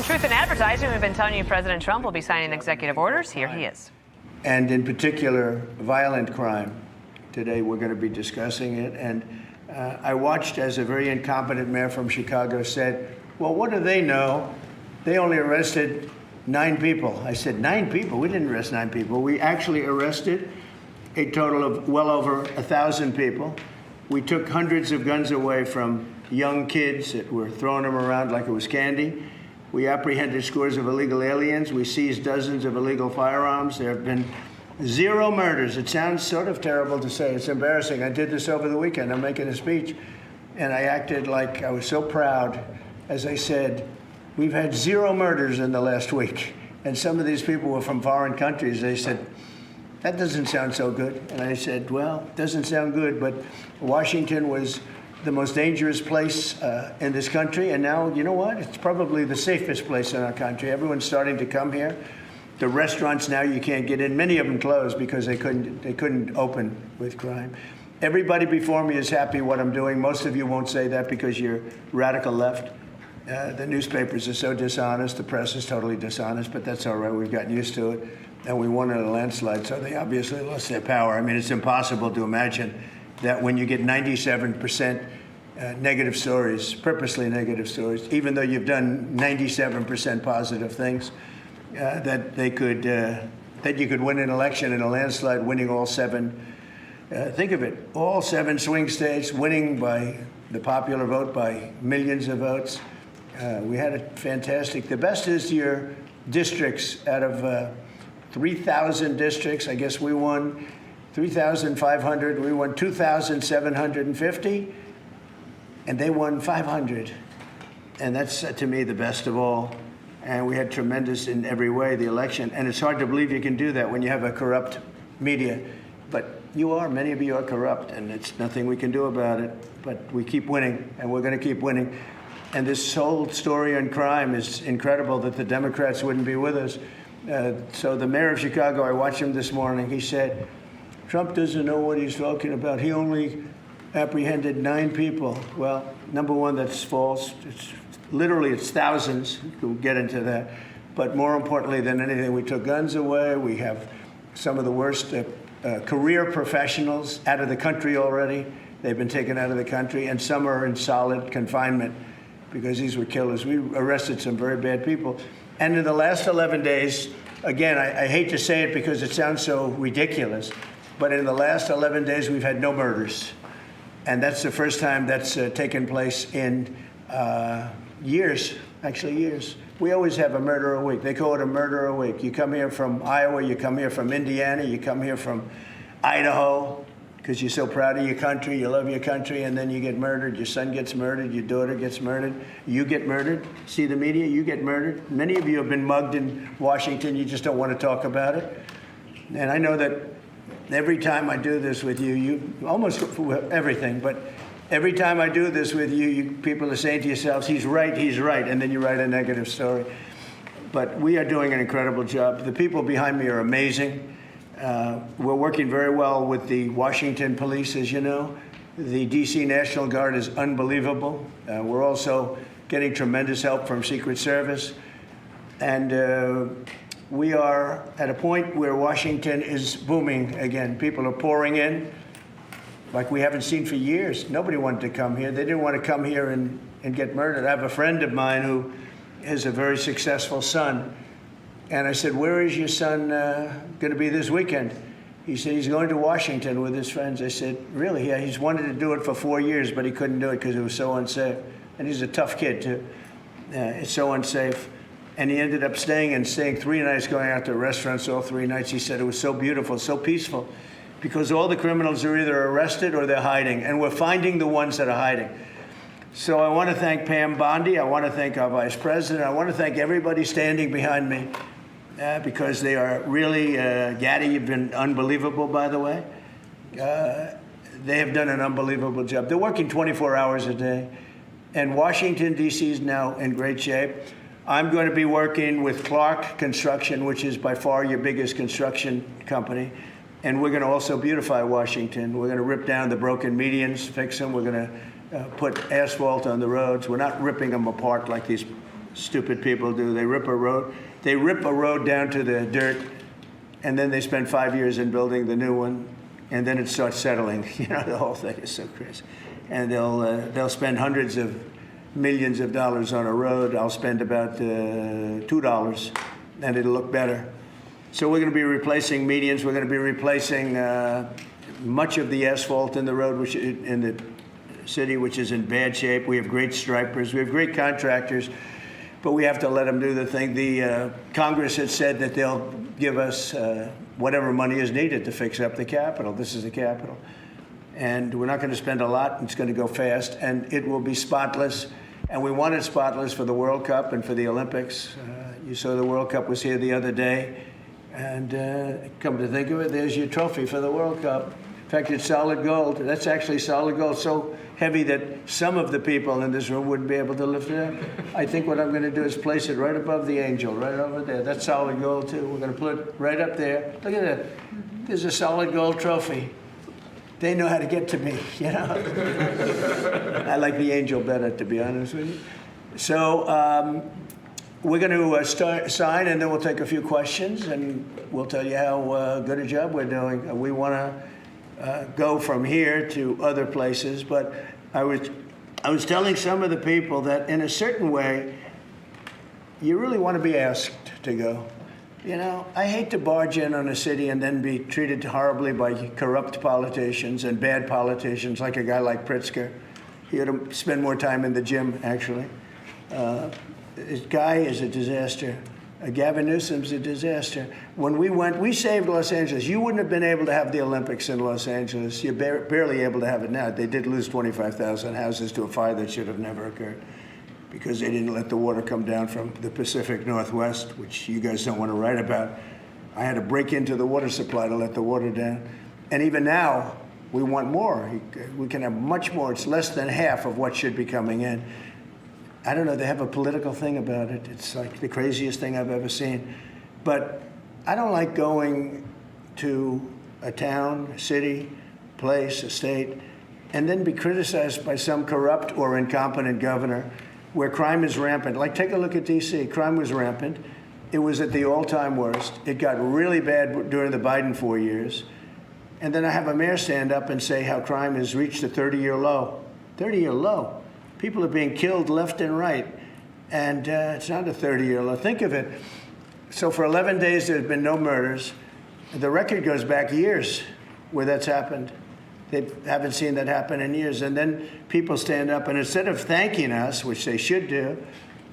Truth in Advertising, we've been telling you President Trump will be signing executive orders. Here he is. And in particular, violent crime. Today we're going to be discussing it. And I watched as a very incompetent mayor from Chicago said, well, what do they know? They only arrested 9 people. I said, 9 people? We didn't arrest 9 people. We actually arrested a total of well over 1,000 people. We took hundreds of guns away from young kids that were throwing them around like it was candy. We apprehended scores of illegal aliens. We seized dozens of illegal firearms. There have been 0 murders. It sounds sort of terrible to say. It's embarrassing. I did this over the weekend. I'm making a speech, and I acted like I was so proud as I said, we've had 0 murders in the last week. And some of these people were from foreign countries. They said, that doesn't sound so good. And I said, well, it doesn't sound good, but Washington was the most dangerous place in this country. And now, you know what? It's probably the safest place in our country. Everyone's starting to come here. The restaurants now you can't get in. Many of them closed because they couldn't open with crime. Everybody before me is happy what I'm doing. Most of you won't say that because you're radical left. The newspapers are so dishonest. The press is totally dishonest, but that's all right. We've gotten used to it. And we won in a landslide, so they obviously lost their power. I mean, it's impossible to imagine that when you get 97% negative stories, purposely negative stories, even though you've done 97% positive things, that you could win an election in a landslide, winning all 7. Think of it, all 7 swing states, winning by the popular vote by millions of votes. We had a fantastic. The best is your districts. Out of 3,000 districts, I guess we won 3,500. We won 2,750, and they won 500. And that's, to me, the best of all. And we had tremendous in every way, the election. And it's hard to believe you can do that when you have a corrupt media. But many of you are corrupt, and it's nothing we can do about it. But we keep winning, and we're going to keep winning. And this whole story on crime is incredible that the Democrats wouldn't be with us. So the mayor of Chicago, I watched him this morning, he said, Trump doesn't know what he's talking about. He only apprehended 9 people. Well, number one, that's false. It's thousands. We'll get into that. But more importantly than anything, we took guns away. We have some of the worst career professionals out of the country already. They've been taken out of the country, and some are in solid confinement because these were killers. We arrested some very bad people. And in the last 11 days, again, I hate to say it because it sounds so ridiculous, but in the last 11 days, we've had no murders. And that's the first time that's taken place in years, actually years. We always have a murder a week. They call it a murder a week. You come here from Iowa, you come here from Indiana, you come here from Idaho, because you're so proud of your country, you love your country, and then you get murdered. Your son gets murdered, your daughter gets murdered, you get murdered. See the media, you get murdered. Many of you have been mugged in Washington, you just don't want to talk about it. And I know that every time I do this with you almost everything, but every time I do this with you, people are saying to yourselves, he's right, and then you write a negative story. But we are doing an incredible job. The people behind me are amazing. We're working very well with the Washington police, as you know. The D.C. National Guard is unbelievable. We're also getting tremendous help from Secret Service. And we are at a point where Washington is booming again. People are pouring in like we haven't seen for years. Nobody wanted to come here. They didn't want to come here and get murdered. I have a friend of mine who has a very successful son. And I said, where is your son going to be this weekend? He said, he's going to Washington with his friends. I said, really? Yeah, he's wanted to do it for 4 years, but he couldn't do it because it was so unsafe. And he's a tough kid, too. It's so unsafe. And he ended up staying 3 nights, going out to restaurants all 3 nights. He said it was so beautiful, so peaceful, because all the criminals are either arrested or they're hiding. And we're finding the ones that are hiding. So I want to thank Pam Bondi. I want to thank our vice president. I want to thank everybody standing behind me. Because they are really, Gaddy, you've been unbelievable, by the way. They have done an unbelievable job. They're working 24 hours a day. And Washington, D.C. is now in great shape. I'm going to be working with Clark Construction, which is by far your biggest construction company. And we're going to also beautify Washington. We're going to rip down the broken medians, fix them. We're going to put asphalt on the roads. We're not ripping them apart like these stupid people do. They rip a road down to the dirt, and then they spend 5 years in building the new one, and then it starts settling. You know, the whole thing is so crazy. And they'll spend hundreds of millions of dollars on a road. I'll spend about $2, and it'll look better. So we're going to be replacing medians. We're going to be replacing much of the asphalt in the road, which in the city, which is in bad shape. We have great stripers. We have great contractors, but we have to let them do the thing. The Congress has said that they'll give us whatever money is needed to fix up the Capitol. This is the Capitol. And we're not going to spend a lot. It's going to go fast, and it will be spotless. And we want it spotless for the World Cup and for the Olympics. You saw the World Cup was here the other day. And come to think of it, there's your trophy for the World Cup. In fact, it's solid gold. That's actually solid gold, so heavy that some of the people in this room wouldn't be able to lift it up. I think what I'm going to do is place it right above the angel, right over there. That's solid gold, too. We're going to put it right up there. Look at that. There's a solid gold trophy. They know how to get to me, you know. I like the angel better, to be honest with you. So we're going to sign, and then we'll take a few questions, and we'll tell you how good a job we're doing. We want to go from here to other places, but I was telling some of the people that in a certain way, you really want to be asked to go. You know, I hate to barge in on a city and then be treated horribly by corrupt politicians and bad politicians, like a guy like Pritzker. He ought to spend more time in the gym, actually. This guy is a disaster. Gavin Newsom's a disaster. When we went, we saved Los Angeles. You wouldn't have been able to have the Olympics in Los Angeles. You're barely able to have it now. They did lose 25,000 houses to a fire that should have never occurred, because they didn't let the water come down from the Pacific Northwest, which you guys don't want to write about. I had to break into the water supply to let the water down. And even now, we want more. We can have much more. It's less than half of what should be coming in. I don't know, they have a political thing about it. It's like the craziest thing I've ever seen. But I don't like going to a town, a city, place, a state, and then be criticized by some corrupt or incompetent governor where crime is rampant. Like, take a look at D.C. Crime was rampant. It was at the all-time worst. It got really bad during the Biden 4 years. And then I have a mayor stand up and say how crime has reached a 30-year low. 30-year low. People are being killed left and right. And it's not a 30-year low. Think of it. So for 11 days, there's been no murders. The record goes back years where that's happened. They haven't seen that happen in years. And then people stand up, and instead of thanking us, which they should do,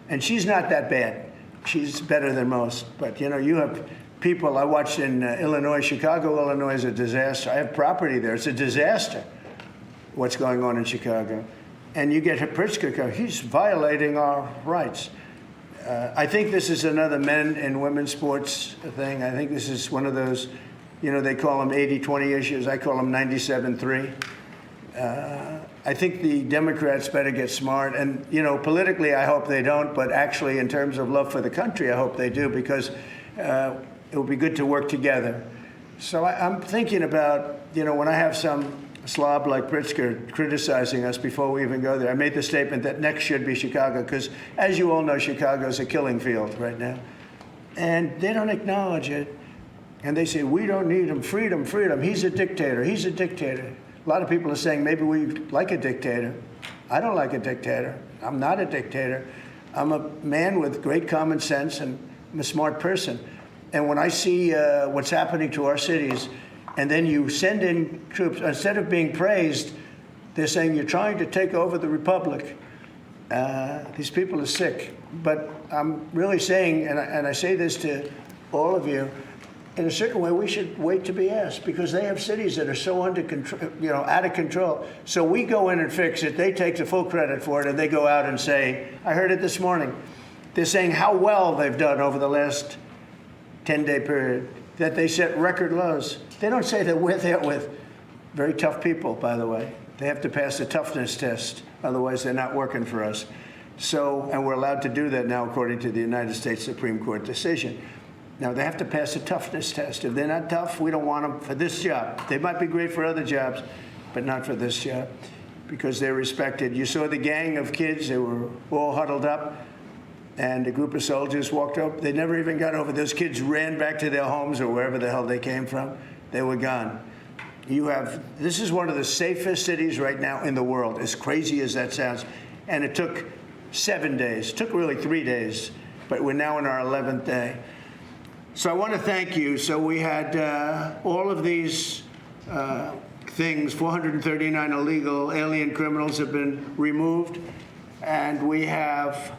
and she's not that bad. She's better than most. But, you know, you have people I watched in Illinois. Chicago, Illinois is a disaster. I have property there. It's a disaster what's going on in Chicago. And you get Pritzker, he's violating our rights. I think this is another men and women's sports thing. I think this is one of those, you know, they call them 80-20 issues. I call them 97-3. I think the Democrats better get smart. And, you know, politically, I hope they don't. But actually, in terms of love for the country, I hope they do, because it would be good to work together. So I'm thinking about, you know, when I have some slob like Pritzker criticizing us before we even go there, I made the statement that next should be Chicago, because, as you all know, Chicago's a killing field right now. And they don't acknowledge it. And they say, we don't need him. Freedom, freedom. He's a dictator. He's a dictator. A lot of people are saying maybe we like a dictator. I don't like a dictator. I'm not a dictator. I'm a man with great common sense, and I'm a smart person. And when I see what's happening to our cities, and then you send in troops, instead of being praised, they're saying you're trying to take over the republic. These people are sick. But I'm really saying, and I say this to all of you, in a certain way, we should wait to be asked, because they have cities that are so under control, you know, out of control. So we go in and fix it. They take the full credit for it, and they go out and say, I heard it this morning. They're saying how well they've done over the last 10-day period, that they set record lows. They don't say that we're there with very tough people, by the way. They have to pass a toughness test. Otherwise, they're not working for us. So, and we're allowed to do that now, according to the United States Supreme Court decision. Now, they have to pass a toughness test. If they're not tough, we don't want them for this job. They might be great for other jobs, but not for this job, because they're respected. You saw the gang of kids. They were all huddled up. and a group of soldiers walked up. They never even got over. Those kids ran back to their homes or wherever the hell they came from. They were gone. This is one of the safest cities right now in the world, as crazy as that sounds. And it took 7 days. It took really 3 days, but we're now in our 11th day. So I want to thank you. So we had all of these things, 439 illegal alien criminals have been removed, and we have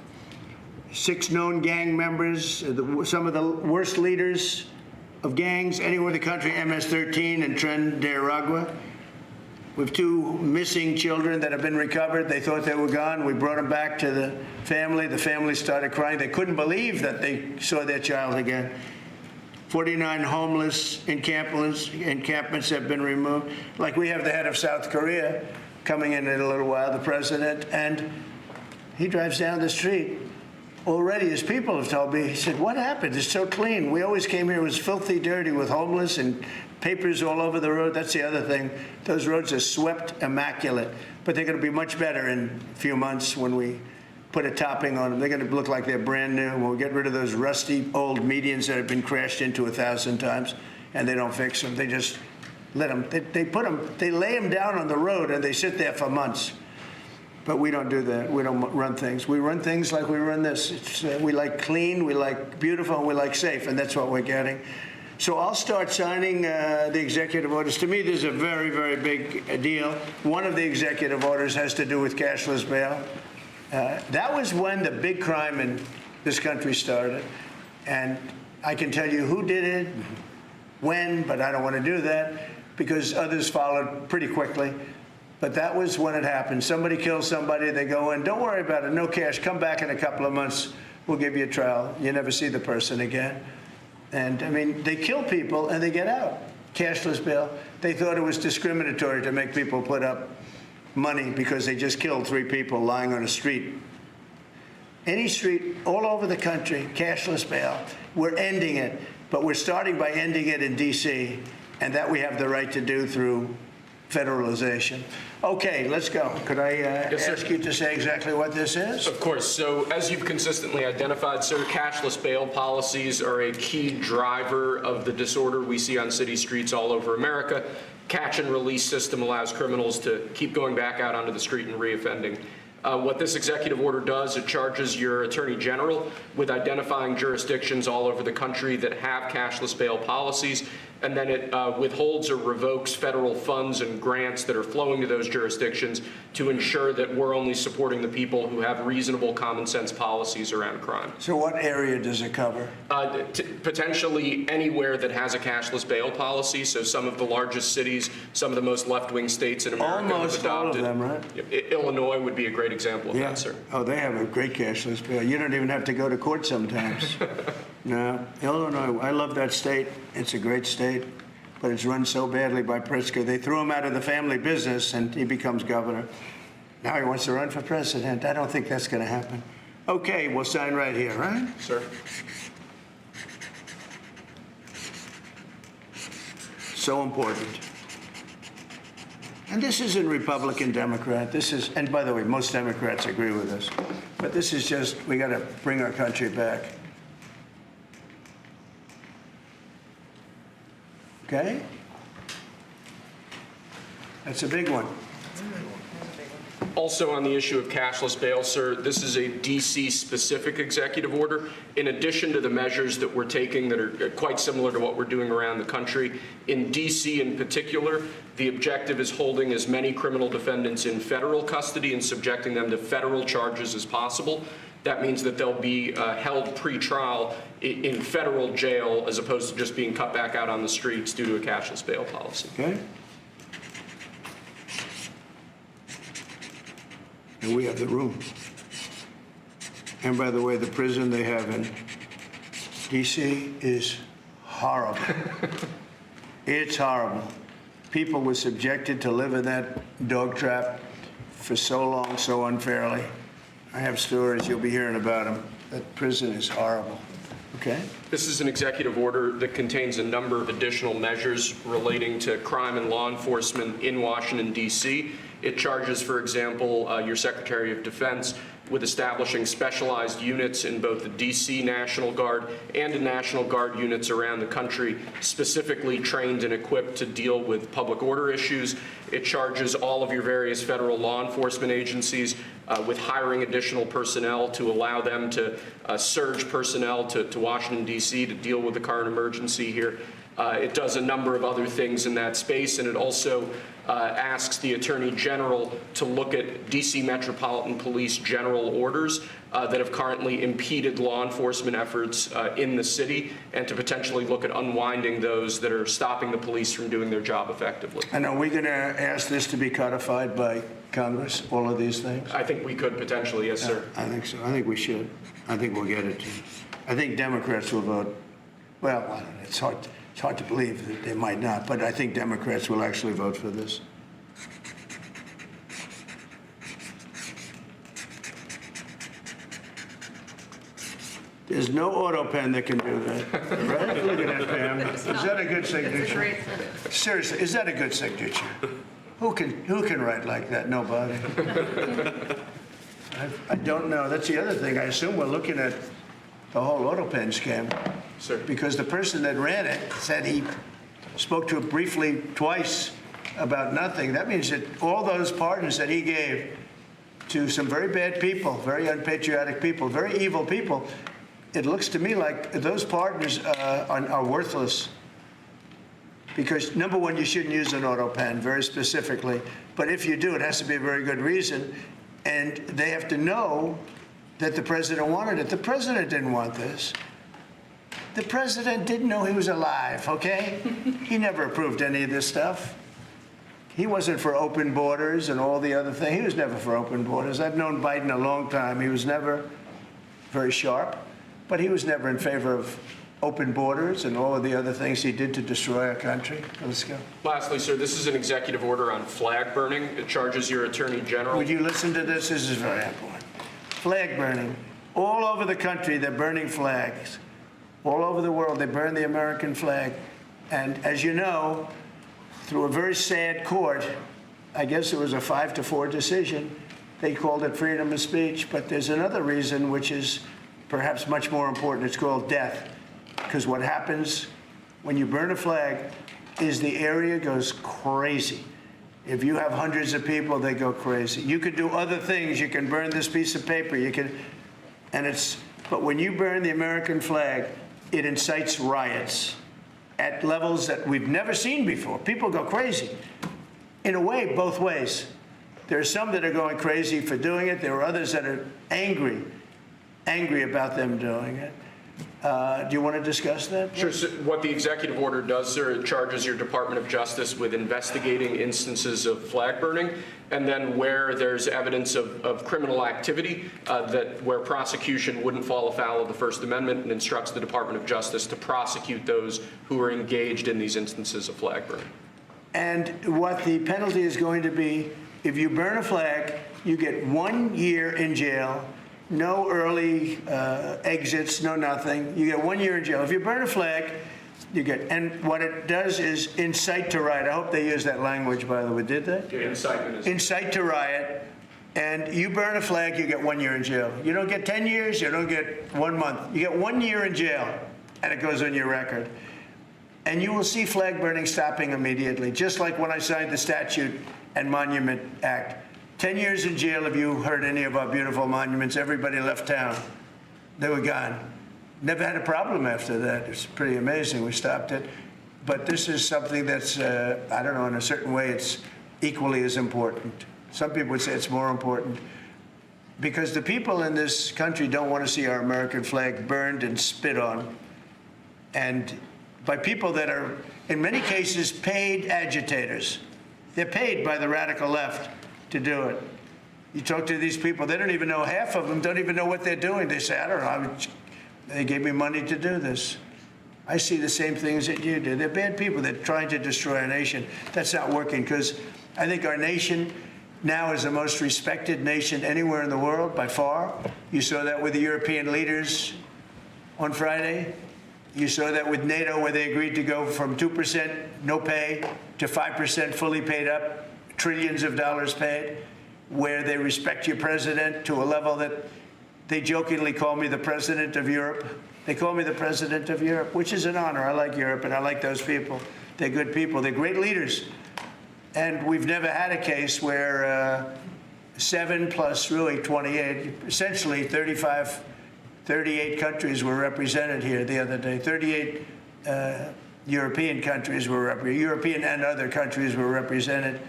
6 known gang members, some of the worst leaders of gangs anywhere in the country, MS-13 and Tren de Aragua. We have 2 missing children that have been recovered. They thought they were gone. We brought them back to the family. The family started crying. They couldn't believe that they saw their child again. 49 homeless encampments have been removed. Like, we have the head of South Korea coming in a little while, the president, and he drives down the street. Already, his people have told me, he said, what happened? It's so clean. We always came here, it was filthy dirty with homeless and papers all over the road. That's the other thing. Those roads are swept immaculate, but they're going to be much better in a few months when we put a topping on them. They're going to look like they're brand new. We'll get rid of those rusty old medians that have been crashed into 1,000 times, and they don't fix them. They just let them, they lay them down on the road and they sit there for months. But we don't do that. We don't run things. We run things like we run this. We like clean, we like beautiful, and we like safe, and that's what we're getting. So I'll start signing the executive orders. To me, this is a very, very big deal. One of the executive orders has to do with cashless bail. That was when the big crime in this country started. And I can tell you who did it, when, but I don't want to do that because others followed pretty quickly. But that was when it happened. Somebody kills somebody, they go in, don't worry about it, no cash, come back in a couple of months, we'll give you a trial. You never see the person again. And I mean, they kill people and they get out. Cashless bail. They thought it was discriminatory to make people put up money because they just killed 3 people lying on a street. Any street all over the country, cashless bail. We're ending it, but we're starting by ending it in D.C., and that we have the right to do through federalization. Okay, let's go. Could I ask you to say exactly what this is? Of course. So as you've consistently identified, sir, cashless bail policies are a key driver of the disorder we see on city streets all over America. Catch and release system allows criminals to keep going back out onto the street and reoffending. What this executive order does, it charges your attorney general with identifying jurisdictions all over the country that have cashless bail policies, and then it withholds or revokes federal funds and grants that are flowing to those jurisdictions to ensure that we're only supporting the people who have reasonable common sense policies around crime. So what area does it cover? Potentially anywhere that has a cashless bail policy. So some of the largest cities, some of the most left-wing states in America Almost have adopted. all of them, right? Illinois would be a great example of that, sir. Oh, they have a great cashless bail. You don't even have to go to court sometimes. No, Illinois, I love that state. It's a great state, but it's run so badly by Pritzker. They threw him out of the family business and he becomes governor. Now he wants to run for president. I don't think that's going to happen. Okay, we'll sign right here, right? Sir. So important. And this isn't Republican, Democrat. This is, and by the way, most Democrats agree with us. But this is just, we got to bring our country back. Okay? That's a big one. Also on the issue of cashless bail, sir, this is a D.C.-specific executive order. In addition to the measures that we're taking that are quite similar to what we're doing around the country, in D.C. in particular, the objective is holding as many criminal defendants in federal custody and subjecting them to federal charges as possible. That means that they'll be held pre-trial in federal jail as opposed to just being cut back out on the streets due to a cashless bail policy. Okay? And we have the room. And by the way, the prison they have in D.C. is horrible. It's horrible. People were subjected to live in that dog trap for so long, so unfairly. I have stories, you'll be hearing about them. That prison is horrible. Okay? This is an executive order that contains a number of additional measures relating to crime and law enforcement in Washington, D.C. It charges, for example, your Secretary of Defense with establishing specialized units in both the D.C. National Guard and in National Guard units around the country, specifically trained and equipped to deal with public order issues. It charges all of your various federal law enforcement agencies with hiring additional personnel to allow them to surge personnel to Washington, D.C. to deal with the current emergency here. It does a number of other things in that space, and it also asks the Attorney General to look at D.C. Metropolitan Police general orders that have currently impeded law enforcement efforts in the city, and to potentially look at unwinding those that are stopping the police from doing their job effectively. And are we going to ask this to be codified by Congress, all of these things? I think we could potentially, yes, sir. I think so. I think we should. I think we'll get it to. I think Democrats will vote. Well, I don't know. It's hard to believe that they might not, but I think Democrats will actually vote for this. There's no auto pen that can do that, right? Look at that, Pam. Is that a good signature? Seriously, is that a good signature? Who can write like that? Nobody. I don't know. That's the other thing. I assume we're looking at the whole auto pen scam. Sir. Because the person that ran it said he spoke to it briefly twice about nothing. That means that all those pardons that he gave to some very bad people, very unpatriotic people, very evil people, it looks to me like those pardons are worthless. Because, number one, you shouldn't use an auto pen very specifically. But if you do, it has to be a very good reason. And they have to know that the president wanted it. The president didn't want this. The president didn't know he was alive, okay? He never approved any of this stuff. He wasn't for open borders and all the other things. He was never for open borders. I've known Biden a long time. He was never very sharp, but he was never in favor of open borders and all of the other things he did to destroy our country. Let's go. Lastly, sir, this is an executive order on flag burning. It charges your Attorney General. Would you listen to this? This is very important. Flag burning. All over the country, they're burning flags. All over the world, they burn the American flag. And as you know, through a very sad court, I guess it was a 5-4 decision, they called it freedom of speech. But there's another reason, which is perhaps much more important. It's called death. Because what happens when you burn a flag is the area goes crazy. If you have hundreds of people, they go crazy. You could do other things. You can burn this piece of paper. You can, but when you burn the American flag, it incites riots at levels that we've never seen before. People go crazy. In a way, both ways. There are some that are going crazy for doing it. There are others that are angry about them doing it. Do you want to discuss that? Sure. So what the executive order does, sir, it charges your Department of Justice with investigating instances of flag burning, and then where there's evidence of criminal activity, where prosecution wouldn't fall afoul of the First Amendment, and instructs the Department of Justice to prosecute those who are engaged in these instances of flag burning. And what the penalty is going to be, if you burn a flag, you get 1 year in jail. No early exits, no nothing. You get 1 year in jail. If you burn a flag, you get, and what it does is incite to riot. I hope they used that language, by the way. Did they? Yeah, incitement is. Incite to riot. And you burn a flag, you get 1 year in jail. You don't get 10 years, you don't get 1 month. You get 1 year in jail, and it goes on your record. And you will see flag burning stopping immediately, just like when I signed the Statute and Monument Act. 10 years in jail if you hurt any of our beautiful monuments. Everybody left town. They were gone. Never had a problem after that. It's pretty amazing. We stopped it. But this is something that's, I don't know, in a certain way, it's equally as important. Some people would say it's more important. Because the people in this country don't want to see our American flag burned and spit on. And by people that are, in many cases, paid agitators. They're paid by the radical left to do it. You talk to these people, they don't even know, half of them don't even know what they're doing. They say, I don't know, they gave me money to do this. I see the same things that you do. They're bad people. They're trying to destroy our nation. That's not working, because I think our nation now is the most respected nation anywhere in the world, by far. You saw that with the European leaders on Friday. You saw that with NATO, where they agreed to go from 2% no pay to 5% fully paid up, trillions of dollars paid. where they respect your president to a level that they jokingly call me the president of Europe. They call me the president of Europe, which is an honor. I like Europe, and I like those people. They're good people. They're great leaders. And we've never had a case where 7 plus really 28, essentially 38 countries were represented here the other day. 38 European countries were represented. European and other countries were represented,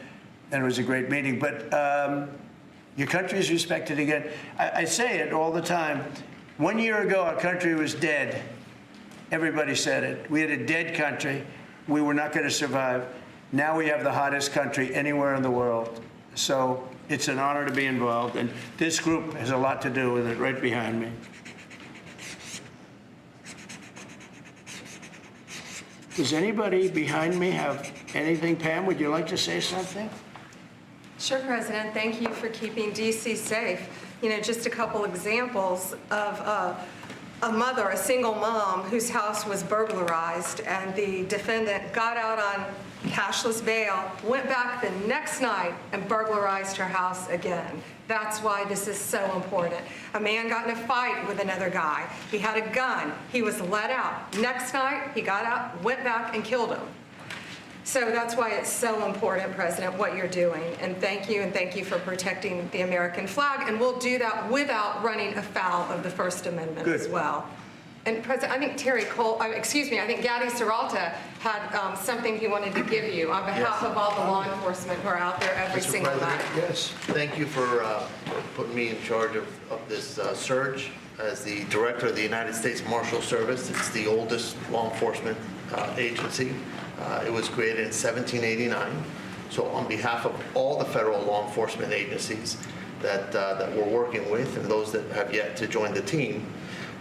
and it was a great meeting. But your country is respected again. I say it all the time. 1 year ago, our country was dead. Everybody said it. We had a dead country. We were not going to survive. Now we have the hottest country anywhere in the world. So it's an honor to be involved, and this group has a lot to do with it, right behind me. Does anybody behind me have anything? Pam, would you like to say something? Sure, President. Thank you for keeping D.C. safe. You know, just a couple examples of a mother, a single mom, whose house was burglarized, and the defendant got out on cashless bail, went back the next night and burglarized her house again. That's why this is so important. A man got in a fight with another guy. He had a gun. He was let out. Next night, he got out, went back, and killed him. So that's why it's so important, President, what you're doing. And thank you for protecting the American flag. And we'll do that without running afoul of the First Amendment as well. And President, I think I think Gadi Serralta had something he wanted to give you on behalf of all the law enforcement who are out there every Mr. single President, night. Yes. Thank you for putting me in charge of this surge as the Director of the United States Marshal Service. It's the oldest law enforcement agency. It was created in 1789. So on behalf of all the federal law enforcement agencies that we're working with and those that have yet to join the team,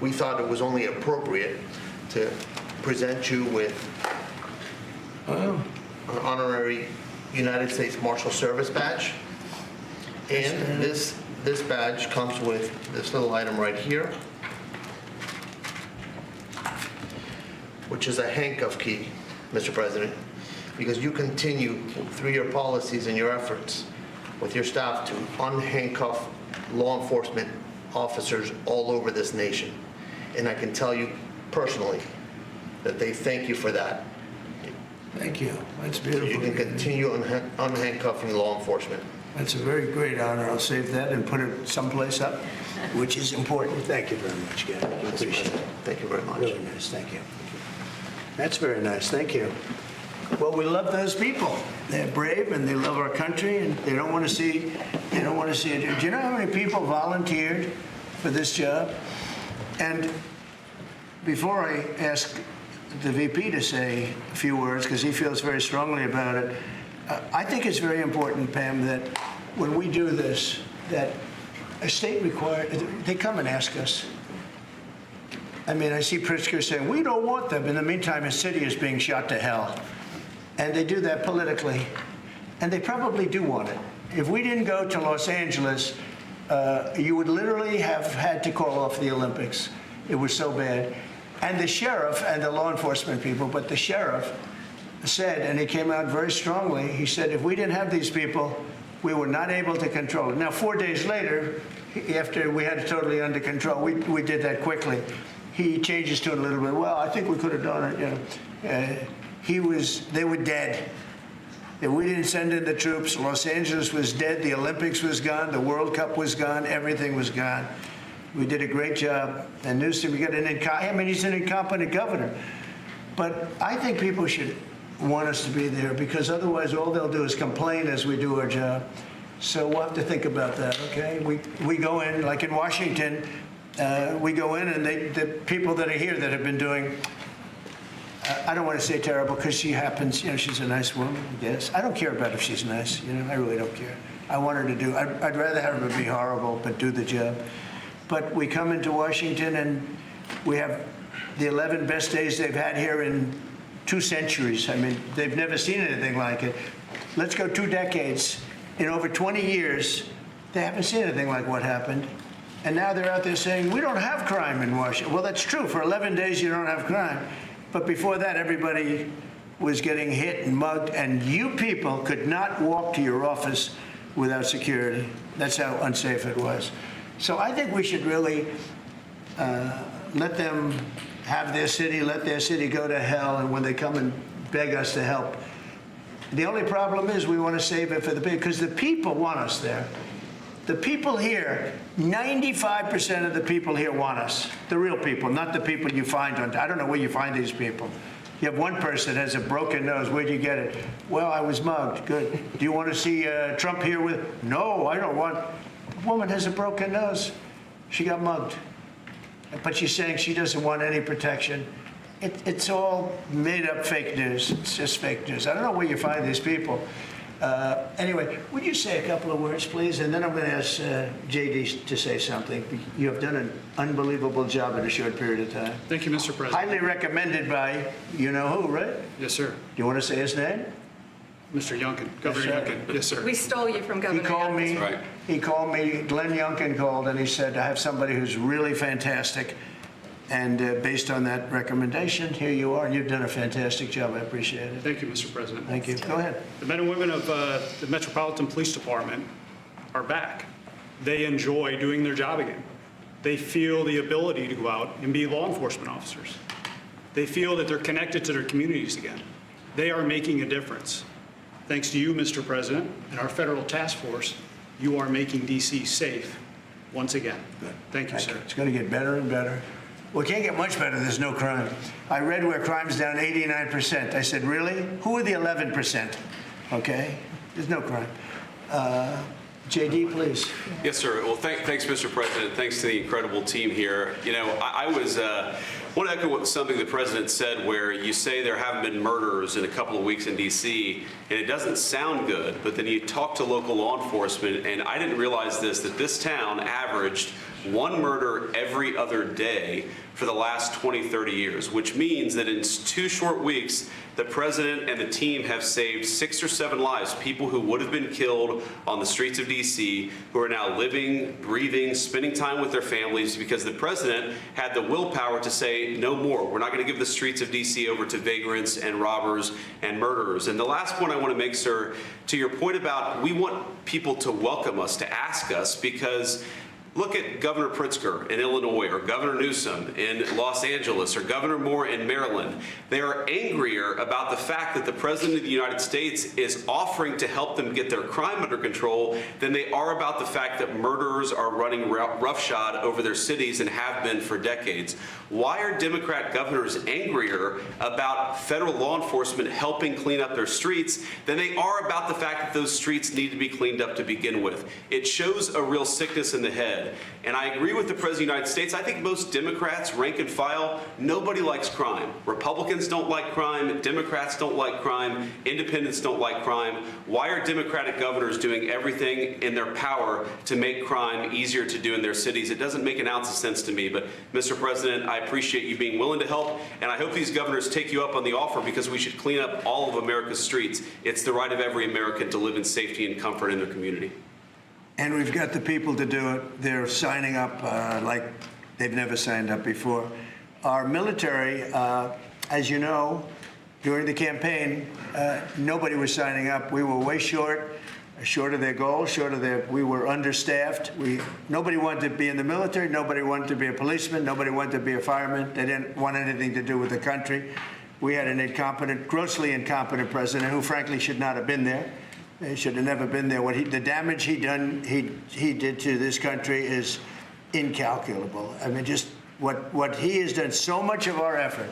we thought it was only appropriate to present you with an honorary United States Marshal Service badge. And this badge comes with this little item right here, which is a handcuff key, Mr. President, because you continue through your policies and your efforts with your staff to unhandcuff law enforcement officers all over this nation. And I can tell you personally that they thank you for that. Thank you. That's You beautiful. can continue unhandcuffing law enforcement. That's a very great honor. I'll save that and put it someplace up, which is important. Thank you very much, Gary. I appreciate it. Thank you very much. Really nice. Thank you. That's very nice. Thank you. Well, we love those people. They're brave and they love our country, and they don't want to see it. Do you know how many people volunteered for this job? And before I ask the VP to say a few words, because he feels very strongly about it, I think it's very important, Pam, that when we do this, that a state they come and ask us. I mean, I see Pritzker saying, we don't want them. In the meantime, a city is being shot to hell. And they do that politically. And they probably do want it. If we didn't go to Los Angeles, you would literally have had to call off the Olympics. It was so bad. And the sheriff and the law enforcement people, but the sheriff said, and he came out very strongly, he said, if we didn't have these people, we were not able to control it. Now, 4 days later, after we had it totally under control, we did that quickly. He changed his tune a little bit. Well, I think we could have done it. You know, they were dead. If we didn't send in the troops, Los Angeles was dead, the Olympics was gone, the World Cup was gone, everything was gone. We did a great job. And Newsom, he's an incompetent governor. But I think people should want us to be there, because otherwise all they'll do is complain as we do our job. So we'll have to think about that, okay? We go in, like in Washington, we go in and the people that are here that have been doing, I don't want to say terrible, because she happens, you know, she's a nice woman, yes. I don't care about if she's nice, you know, I really don't care. I want her to do, I'd rather have her be horrible, but do the job. But we come into Washington and we have the 11 best days they've had here in 2 centuries. I mean, they've never seen anything like it. Let's go 2 decades. In over 20 years, they haven't seen anything like what happened. And now they're out there saying, we don't have crime in Washington. Well, that's true. For 11 days, you don't have crime. But before that, everybody was getting hit and mugged, and you people could not walk to your office without security. That's how unsafe it was. So I think we should really let them have their city, let their city go to hell, and when they come and beg us to help. The only problem is we want to save it for the people, because the people want us there. The people here, 95% of the people here want us. The real people, not the people you find on, I don't know where you find these people. You have one person that has a broken nose. Where'd you get it? Well, I was mugged. Good. Do you want to see Trump here with? No, I don't want. A woman has a broken nose. She got mugged. But she's saying she doesn't want any protection. It's all made up fake news. It's just fake news. I don't know where you find these people. Anyway, would you say a couple of words, please? And then I'm going to ask JD to say something. You have done an unbelievable job in a short period of time. Thank you, Mr. President. Highly recommended by you-know-who, right? Yes, sir. Do you want to say his name? Mr. Youngkin, Governor Yes, sir. Youngkin. Yes, sir. We stole you from He Governor called me. Youngkin. He called me. Glenn Youngkin called, and he said, I have somebody who's really fantastic. And based on that recommendation, here you are. You've done a fantastic job. I appreciate it. Thank you, Mr. President. Thank you. Go ahead. The men and women of the Metropolitan Police Department are back. They enjoy doing their job again. They feel the ability to go out and be law enforcement officers. They feel that they're connected to their communities again. They are making a difference. Thanks to you, Mr. President, and our federal task force, you are making D.C. safe once again. Thank you, sir. It's going to get better and better. Well, it can't get much better. There's no crime. I read where crime's down 89%. I said, really? Who are the 11%? Okay? There's no crime. JD, please. Yes, sir. Well, thanks, Mr. President. Thanks to the incredible team here. You know, I want to echo something the President said, where you say there haven't been murders in a couple of weeks in D.C., and it doesn't sound good, but then you talk to local law enforcement, and I didn't realize that this town averaged one murder every other day for the last 20, 30 years, which means that in 2 short weeks, the President and the team have saved 6 or 7 lives, people who would have been killed on the streets of D.C., who are now living, breathing, spending time with their families, because the President had the willpower to say, no more. We're not going to give the streets of D.C. over to vagrants and robbers and murderers. And the last point I want to make, sir, to your point about we want people to welcome us, to ask us, because look at Governor Pritzker in Illinois, or Governor Newsom in Los Angeles, or Governor Moore in Maryland. They are angrier about the fact that the President of the United States is offering to help them get their crime under control than they are about the fact that murderers are running roughshod over their cities and have been for decades. Why are Democrat governors angrier about federal law enforcement helping clean up their streets than they are about the fact that those streets need to be cleaned up to begin with? It shows a real sickness in the head. And I agree with the President of the United States. I think most Democrats, rank and file, nobody likes crime. Republicans don't like crime. Democrats don't like crime. Independents don't like crime. Why are Democratic governors doing everything in their power to make crime easier to do in their cities? It doesn't make an ounce of sense to me. But, Mr. President, I appreciate you being willing to help. And I hope these governors take you up on the offer, because we should clean up all of America's streets. It's the right of every American to live in safety and comfort in their community. And we've got the people to do it. They're signing up like they've never signed up before. Our military, as you know, during the campaign, nobody was signing up. We were way short of their goal, we were understaffed. Nobody wanted to be in the military. Nobody wanted to be a policeman. Nobody wanted to be a fireman. They didn't want anything to do with the country. We had an incompetent, grossly incompetent president who, frankly, should not have been there. He should have never been there. The damage he did to this country is incalculable. I mean, just what he has done. So much of our effort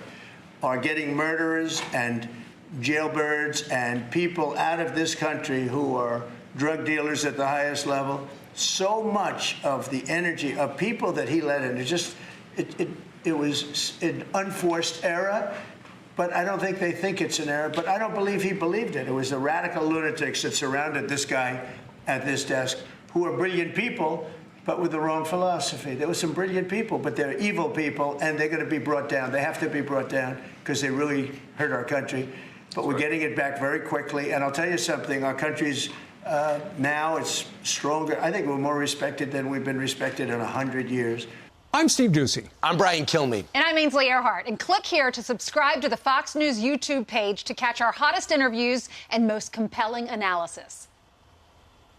are getting murderers and jailbirds and people out of this country who are drug dealers at the highest level. So much of the energy of people that he let in, it was an unforced error. But I don't think they think it's an error. But I don't believe he believed it. It was the radical lunatics that surrounded this guy at this desk, who are brilliant people, but with the wrong philosophy. There were some brilliant people, but they're evil people, and they're going to be brought down. They have to be brought down because they really hurt our country. But we're getting it back very quickly. And I'll tell you something, our country's now it's stronger. I think we're more respected than we've been respected in 100 years. I'm Steve Doocy. I'm Brian Kilmeade. And I'm Ainsley Earhart. And click here to subscribe to the Fox News YouTube page to catch our hottest interviews and most compelling analysis.